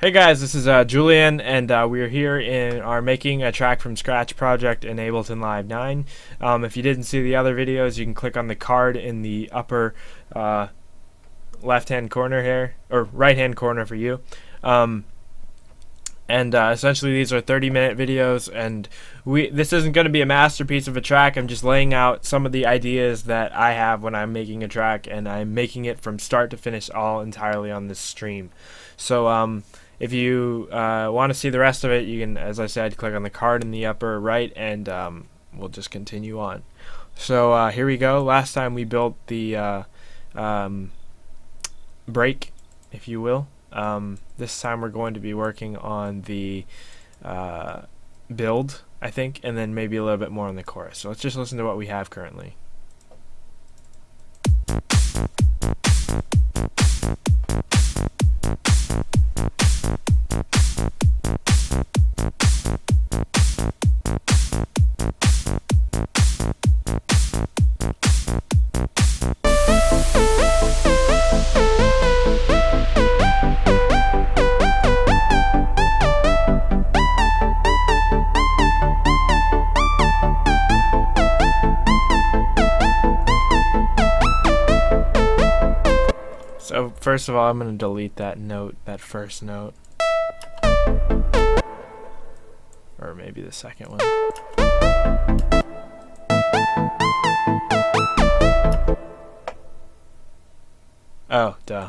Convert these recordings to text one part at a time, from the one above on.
Hey guys, this is Julian, and we're here in our Making a Track from Scratch project in Ableton Live 9. If you didn't see the other videos, you can click on the card in the upper left-hand corner here, or right-hand corner for you. Essentially these are 30-minute videos, and this isn't going to be a masterpiece of a track. I'm just laying out some of the ideas that I have when I'm making a track, and I'm making it from start to finish all entirely on this stream. So if you want to see the rest of it, you can, as I said, click on the card in the upper right, and we'll just continue on. So here we go. Last time we built the break, if you will. This time we're going to be working on the build, I think, and then maybe a little bit more on the chorus. So let's just listen to what we have currently. So first of all, I'm going to delete that note, that first note. Or maybe the second one. Oh, duh.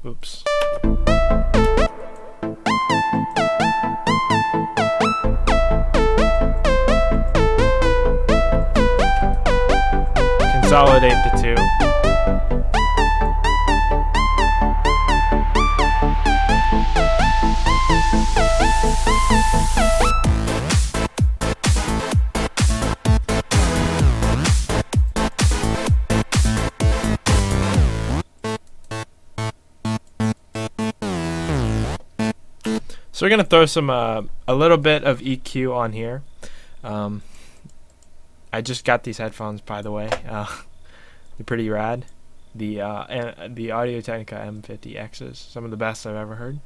Oops. Consolidate the two. So we're gonna throw some a little bit of EQ on here. I just got these headphones, by the way. They're pretty rad. The Audio-Technica M50X's, some of the best I've ever heard.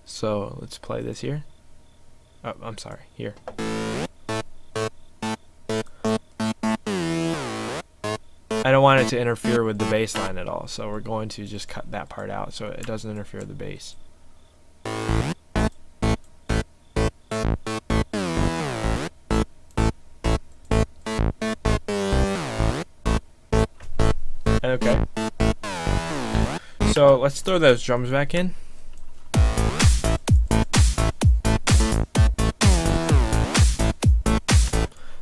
So let's play this here. Oh, I'm sorry. Here. I don't want it to interfere with the bass line at all, so we're going to just cut that part out so it doesn't interfere with the bass. Okay. So let's throw those drums back in.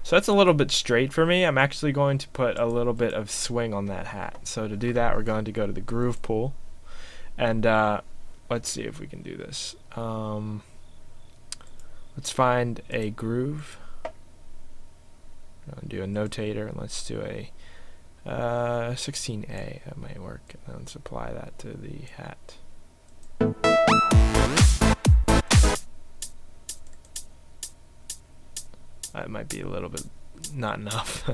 So that's a little bit straight for me. I'm actually going to put a little bit of swing on that hat. So to do that, we're going to go to the groove pool, and let's see if we can do this. Let's find a groove. I'm going to do a notator, and let's do a 16A. That might work. And let's apply that to the hat. That might be a little bit not enough.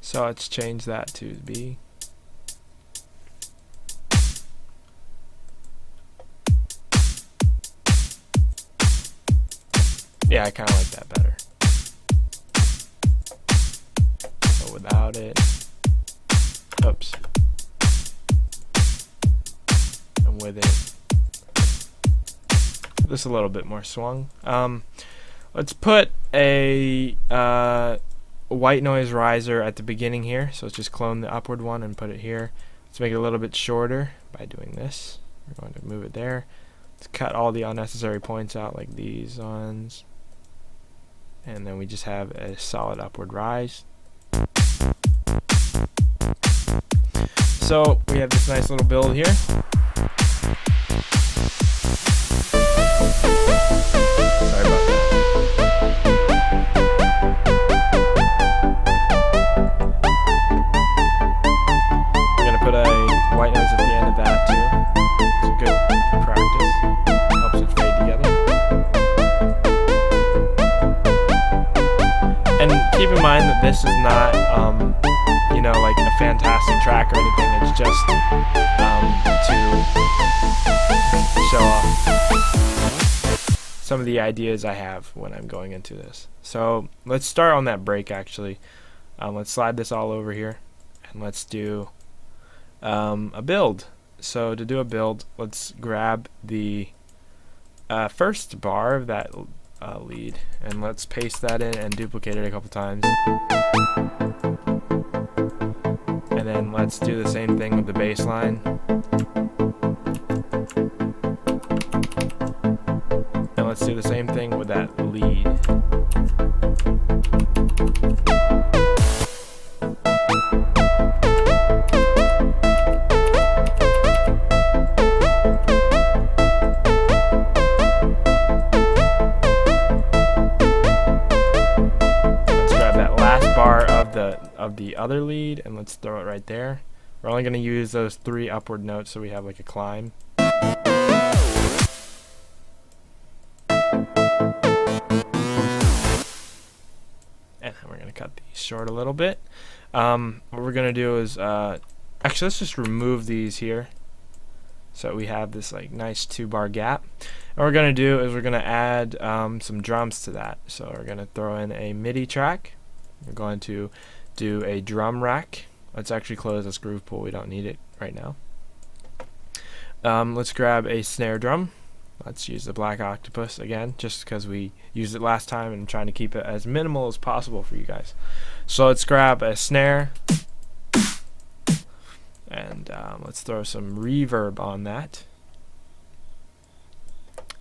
So let's change that to B. Yeah, I kind of like that better. So without it. Oops. And with it. This a little bit more swung. Let's put a white noise riser at the beginning here. So let's just clone the upward one and put it here. Let's make it a little bit shorter by doing this. We're going to move it there. Let's cut all the unnecessary points out, like these ones. And then we just have a solid upward rise. So we have this nice little build here. Sorry about that. We're going to put a white noise at the end of that too. It's a good practice. Helps it fade together. And keep in mind that this is not, you know, like a fantastic track or anything. just to show off some of the ideas I have when I'm going into this. So let's start on that break actually. Let's slide this all over here and let's do a build. So to do a build, let's grab the first bar of that lead and let's paste that in and duplicate it a couple times. And then let's do the same thing with the bass line. And let's do the same thing with that lead. Of the other lead and let's throw it right there. We're only going to use those 3 upward notes so we have like a climb. And then we're going to cut these short a little bit. What we're going to do is actually let's just remove these here so we have this like nice 2-bar gap. And what we're going to do is we're going to add some drums to that. So we're going to throw in a MIDI track. We're going to do a drum rack. Let's actually close this groove pool. We don't need it right now. Let's grab a snare drum. Let's use the black Octopus again, just because we used it last time and I'm trying to keep it as minimal as possible for you guys. So let's grab a snare and let's throw some reverb on that.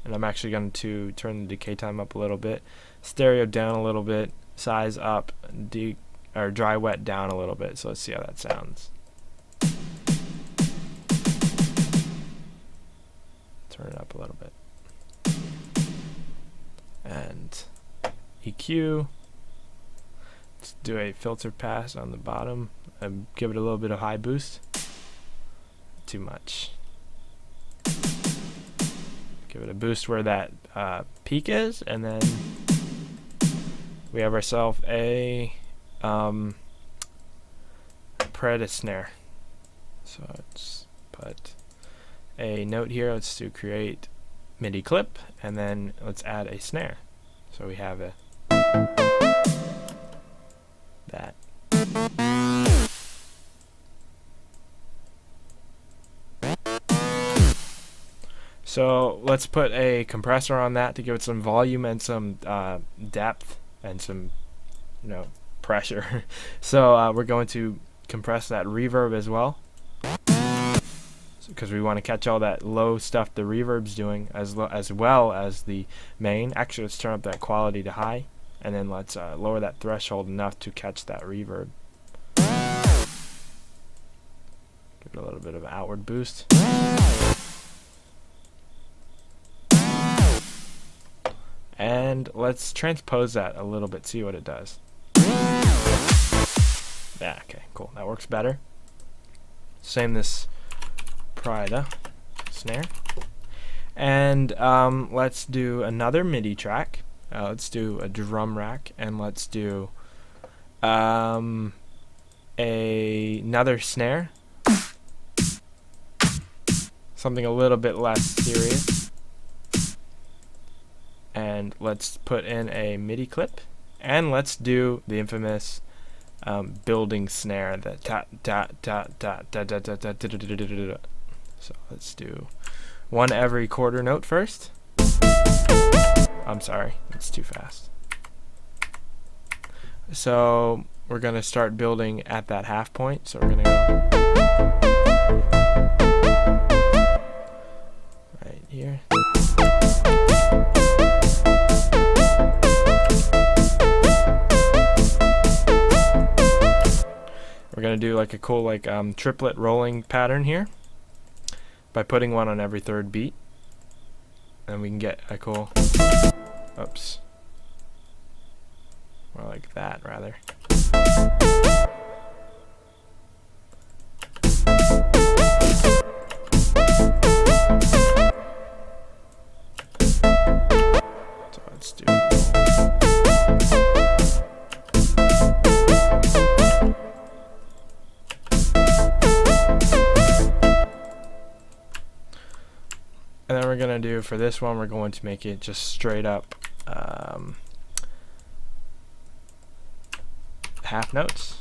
And I'm actually going to turn the decay time up a little bit, stereo down a little bit, size up, or dry wet down a little bit. So let's see how that sounds. Turn it up a little bit. And EQ. Let's do a filter pass on the bottom and give it a little bit of high boost. Too much. Give it a boost where that peak is, and then we have ourselves a Predator snare. So let's put a note here. Let's do create MIDI clip, and then let's add a snare. So we have that. So let's put a compressor on that to give it some volume and some depth and some, pressure. So we're going to compress that reverb as well, because we want to catch all that low stuff the reverb's doing as well as the main. Actually, let's turn up that quality to high, and then let's lower that threshold enough to catch that reverb. Give it a little bit of an outward boost. And let's transpose that a little bit, see what it does. Yeah, okay, cool. That works better. Same this Prida snare. And let's do another MIDI track. Let's do a drum rack, and let's do another snare. Something a little bit less serious. And let's put in a MIDI clip, and let's do the infamous building snare, the ta ta ta ta ta ta ta ta ta ta. So let's do one every quarter note first. I'm sorry, it's too fast. So we're gonna start building at that half point. So we're gonna go right here. We're going to do like a cool triplet rolling pattern here by putting one on every third beat, and we can get a cool, oops, more like that rather. So let's do we're going to do for this one, we're going to make it just straight up half notes.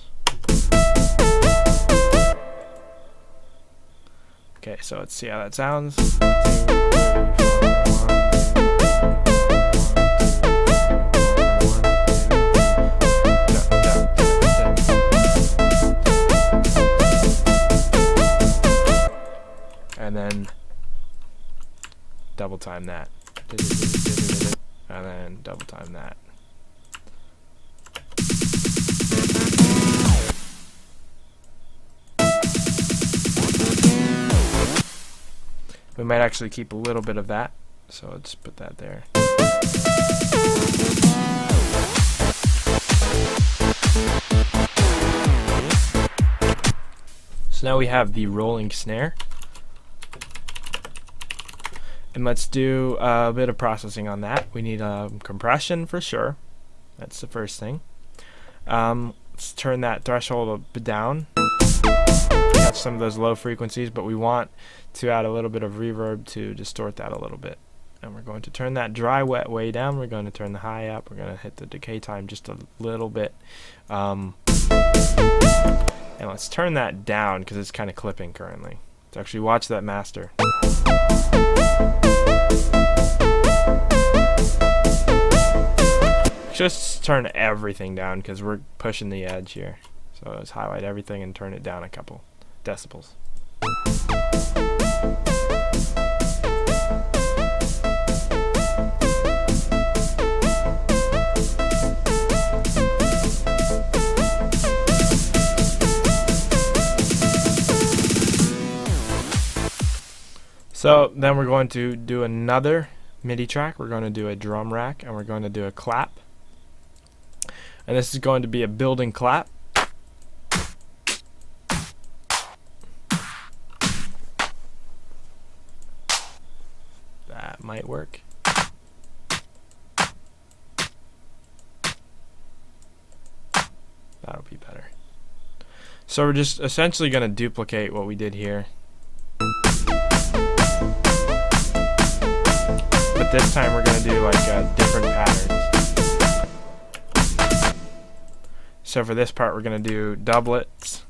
Okay, so let's see how that sounds. 2, 3, 4, 1, 2, and then double time that, and then double time that. We might actually keep a little bit of that, so let's put that there. So now we have the rolling snare. And let's do a bit of processing on that. We need compression for sure. That's the first thing. Let's turn that threshold a bit down. Catch some of those low frequencies, but we want to add a little bit of reverb to distort that a little bit. And we're going to turn that dry wet way down. We're going to turn the high up. We're going to hit the decay time just a little bit. And let's turn that down because it's kind of clipping currently. Let's actually watch that master. Just turn everything down because we're pushing the edge here. So let's highlight everything and turn it down a couple decibels. So then we're going to do another MIDI track. We're going to do a drum rack and we're going to do a clap. And this is going to be a building clap. That might work. That'll be better. So we're just essentially going to duplicate what we did here. But this time we're going to do like different patterns. So for this part we're going to do doublets.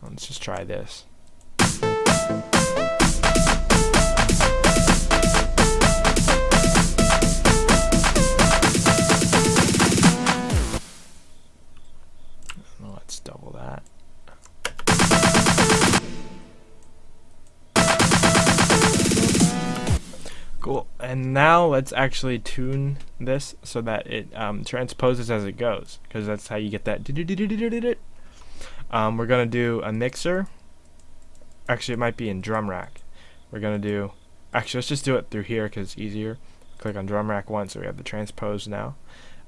Let's just try this. Let's double that. Cool. And now let's actually tune this so that it transposes as it goes, because that's how you get that. We're going to do a mixer. Actually, it might be in drum rack. We're going to do, actually, let's just do it through here because it's easier. Click on drum rack 1 so we have the transpose now.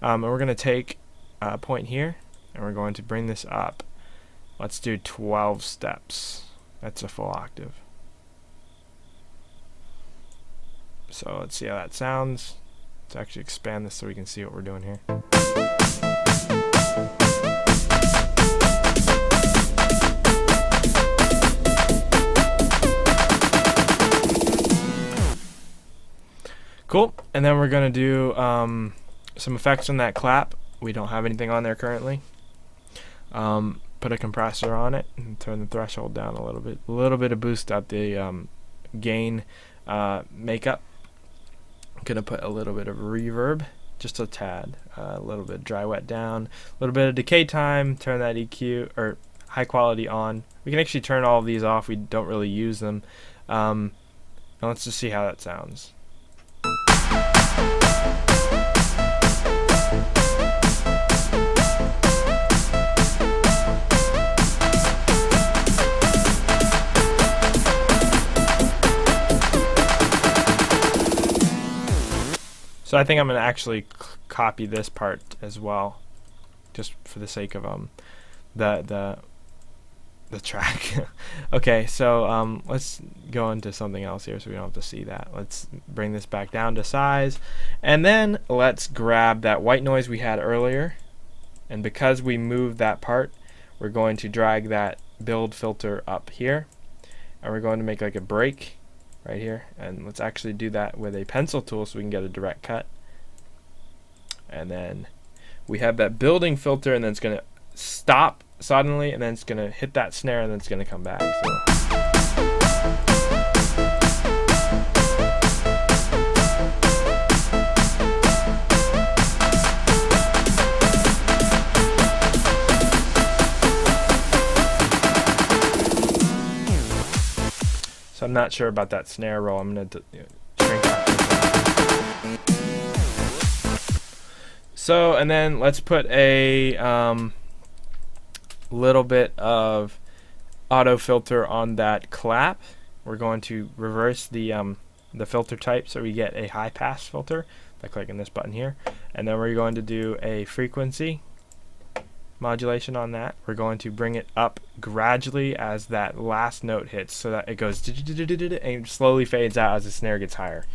And we're going to take a point here and we're going to bring this up. Let's do 12 steps. That's a full octave. So let's see how that sounds. Let's actually expand this so we can see what we're doing here. Cool. And then we're going to do some effects on that clap. We don't have anything on there currently. Put a compressor on it and turn the threshold down a little bit. A little bit of boost up the gain makeup. I'm going to put a little bit of reverb, just a tad. A little bit dry wet down. A little bit of decay time. Turn that EQ or high quality on. We can actually turn all of these off. We don't really use them. And let's just see how that sounds. So I think I'm going to actually copy this part as well, just for the sake of the the track. Okay, so let's go into something else here so we don't have to see that. Let's bring this back down to size, and then let's grab that white noise we had earlier, and because we moved that part, we're going to drag that build filter up here, and we're going to make like a break right here, and let's actually do that with a pencil tool so we can get a direct cut. And then we have that building filter, and then it's going to stop suddenly, and then it's going to hit that snare, and then it's going to come back. So I'm not sure about that snare roll. I'm going to shrink that. So, and then let's put a little bit of auto filter on that clap. We're going to reverse the filter type so we get a high pass filter by clicking this button here, and then we're going to do a frequency modulation on that. We're going to bring it up gradually as that last note hits so that it goes and slowly fades out as the snare gets higher.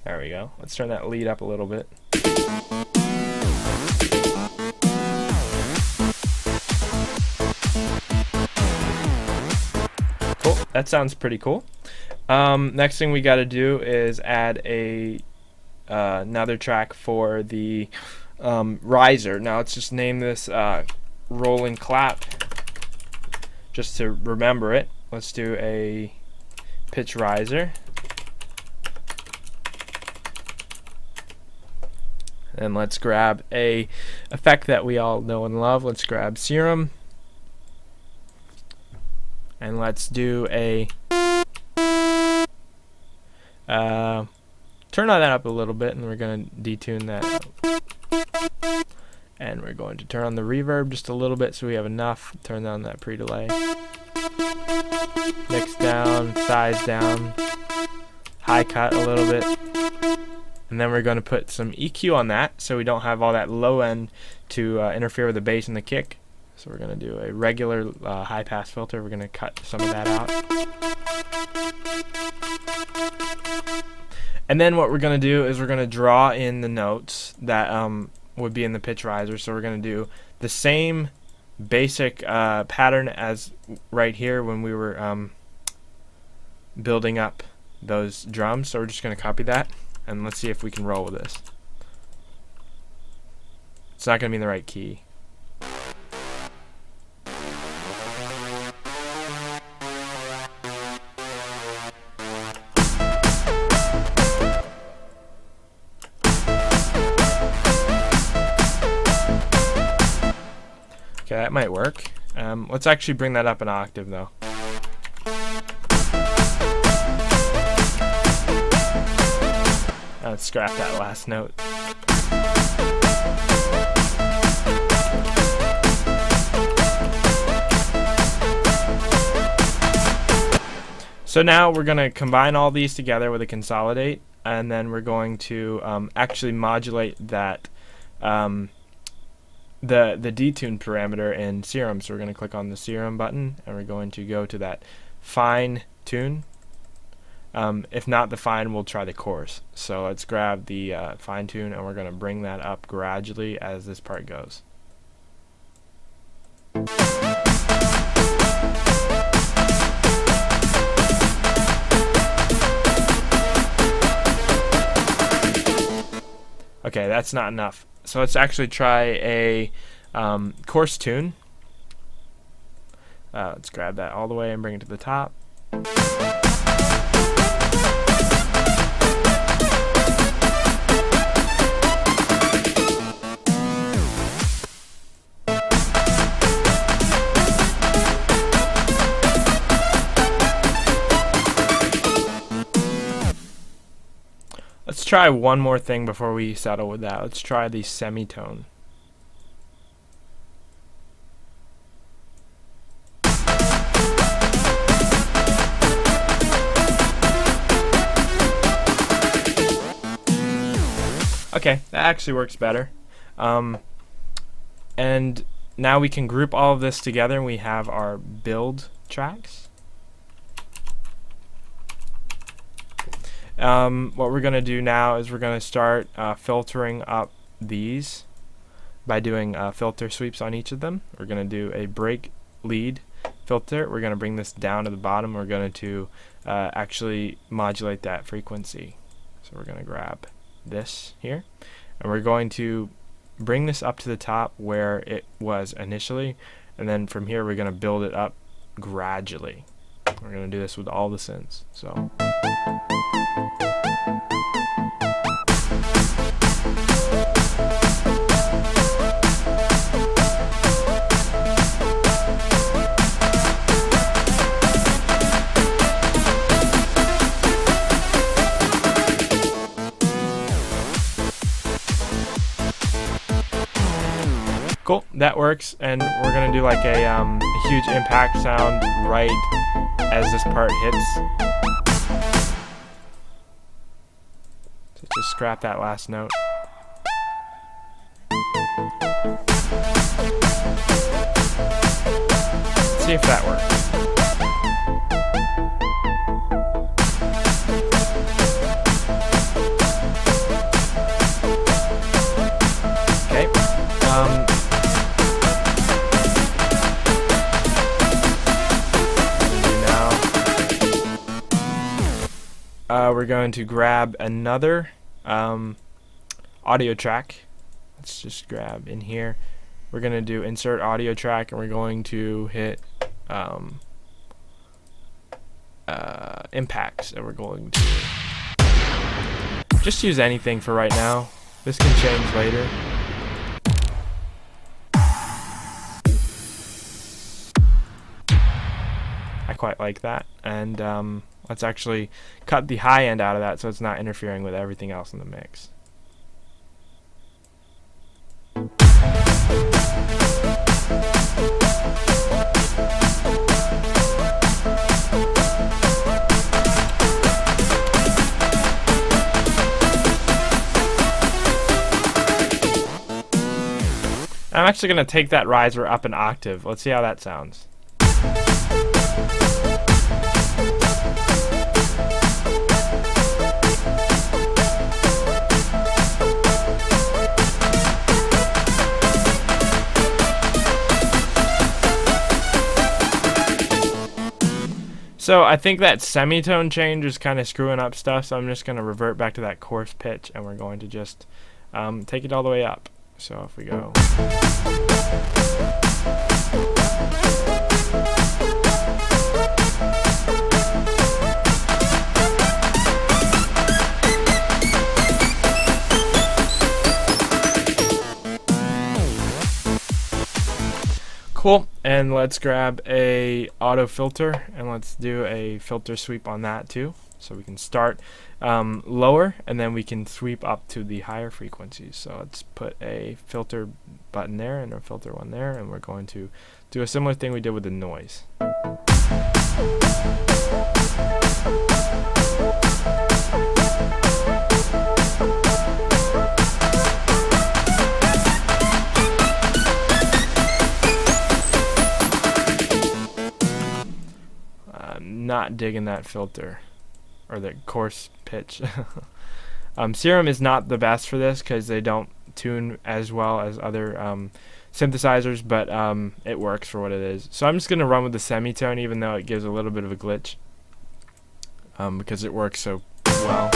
There we go. Let's turn that lead up a little bit. Cool. That sounds pretty cool. Next thing we got to do is add a another track for the riser. Now let's just name this rolling clap just to remember it. Let's do a pitch riser. And let's grab a effect that we all know and love. Let's grab Serum, and let's do a turn on that up a little bit, and we're going to detune that. And we're going to turn on the reverb just a little bit so we have enough. Turn down that pre-delay. Mix down, size down, high cut a little bit. And then we're going to put some EQ on that so we don't have all that low end to interfere with the bass and the kick. So we're going to do a regular high pass filter. We're going to cut some of that out. And then what we're going to do is we're going to draw in the notes that would be in the pitch riser. So we're going to do the same basic pattern as right here when we were building up those drums. So we're just going to copy that. And let's see if we can roll with this. It's not going to be in the right key. Okay, that might work. Let's actually bring that up an octave though. Let's scrap that last note. So now we're going to combine all these together with a consolidate, and then we're going to actually modulate that the detune parameter in Serum. So we're going to click on the Serum button, and we're going to go to that fine tune. If not the fine, we'll try the coarse. So let's grab the fine tune, and we're going to bring that up gradually as this part goes. Okay, that's not enough. So let's actually try a coarse tune. Let's grab that all the way and bring it to the top. Let's try one more thing before we settle with that. Let's try the semitone. Okay, that actually works better. And now we can group all of this together, and we have our build tracks. What we're going to do now is we're going to start filtering up these by doing filter sweeps on each of them. We're going to do a break lead filter. We're going to bring this down to the bottom. We're going to actually modulate that frequency. So we're going to grab this here, and we're going to bring this up to the top where it was initially, and then from here we're going to build it up gradually. We're going to do this with all the synths. So cool, that works, and we're gonna do like a huge impact sound right as this part hits. So just scrap that last note. Let's see if that works. Okay. We're going to grab another audio track. Let's just grab in here. We're going to do insert audio track, and we're going to hit impacts, and we're going to just use anything for right now. This can change later. I quite like that, and let's actually cut the high end out of that so it's not interfering with everything else in the mix. I'm actually going to take that riser up an octave. Let's see how that sounds. So I think that semitone change is kind of screwing up stuff, so I'm just going to revert back to that coarse pitch, and we're going to just take it all the way up. So if we go... Cool, and let's grab a auto filter, and let's do a filter sweep on that too. So we can start lower, and then we can sweep up to the higher frequencies. So let's put a filter button there and a filter one there, and we're going to do a similar thing we did with the noise. Not digging that filter or the coarse pitch. Serum is not the best for this because they don't tune as well as other synthesizers, but it works for what it is. So I'm just going to run with the semitone, even though it gives a little bit of a glitch, because it works so well.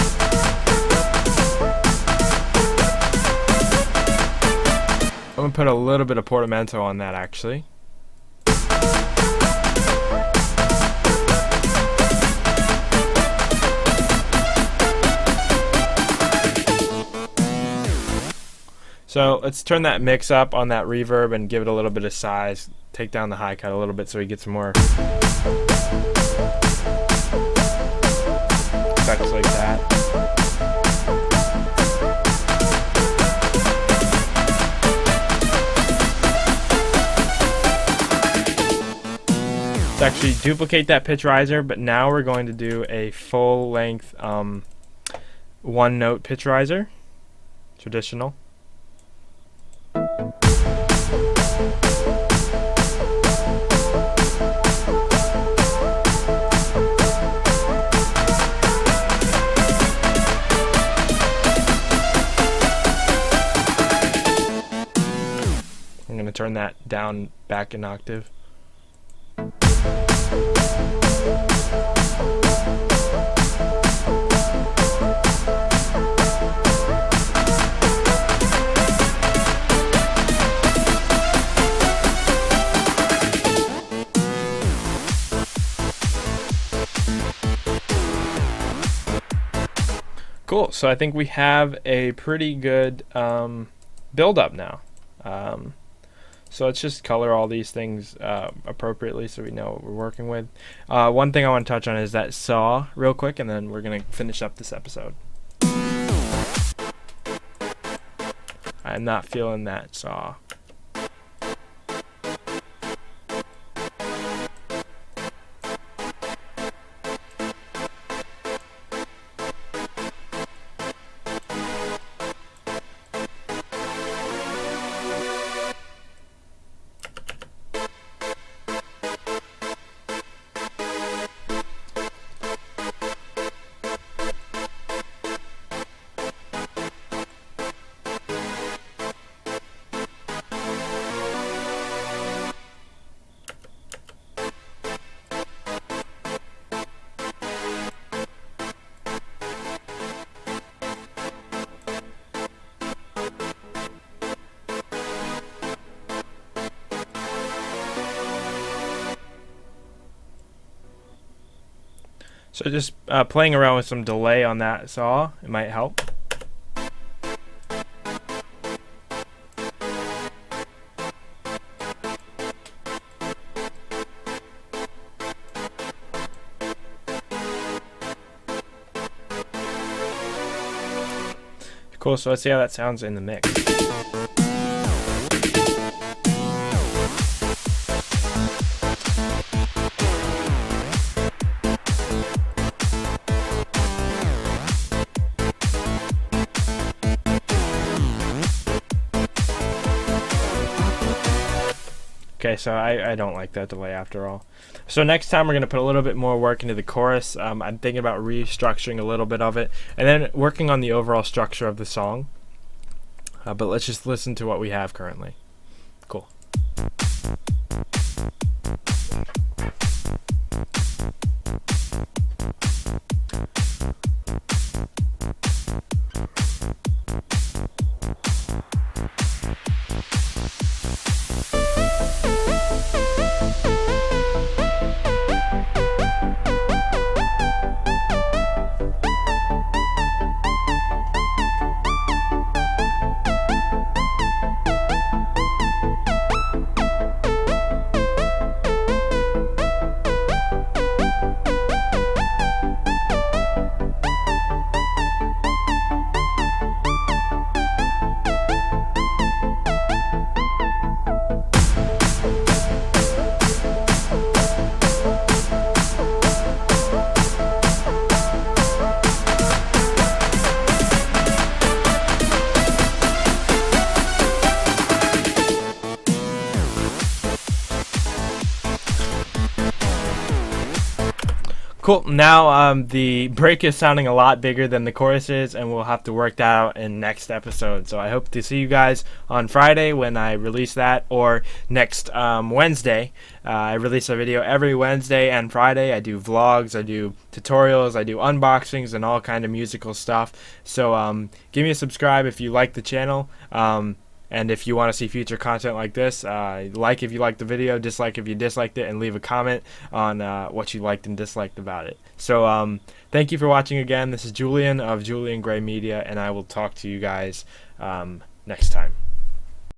I'm going to put a little bit of portamento on that actually. So let's turn that mix up on that reverb and give it a little bit of size. Take down the high cut a little bit so we get some more effects like that. Let's actually duplicate that pitch riser, but now we're going to do a full length one note pitch riser. traditional. I'm going to turn that down back an octave. Cool, so I think we have a pretty good build up now. So let's just color all these things appropriately so we know what we're working with. One thing I want to touch on is that saw real quick, and then we're going to finish up this episode. I'm not feeling that saw. So just playing around with some delay on that saw, it might help. Cool, so let's see how that sounds in the mix. Okay, so I don't like that delay after all. So next time we're going to put a little bit more work into the chorus. I'm thinking about restructuring a little bit of it, and then working on the overall structure of the song. But let's just listen to what we have currently. Cool. Cool. Now the break is sounding a lot bigger than the chorus is, and we'll have to work that out in next episode. So I hope to see you guys on Friday when I release that, or next Wednesday. I release a video every Wednesday and Friday. I do vlogs, I do tutorials, I do unboxings, and all kind of musical stuff. So give me a subscribe if you like the channel. And if you want to see future content like this, like if you liked the video, dislike if you disliked it, and leave a comment on what you liked and disliked about it. So thank you for watching again. This is Julian of Julian Gray Media, and I will talk to you guys next time.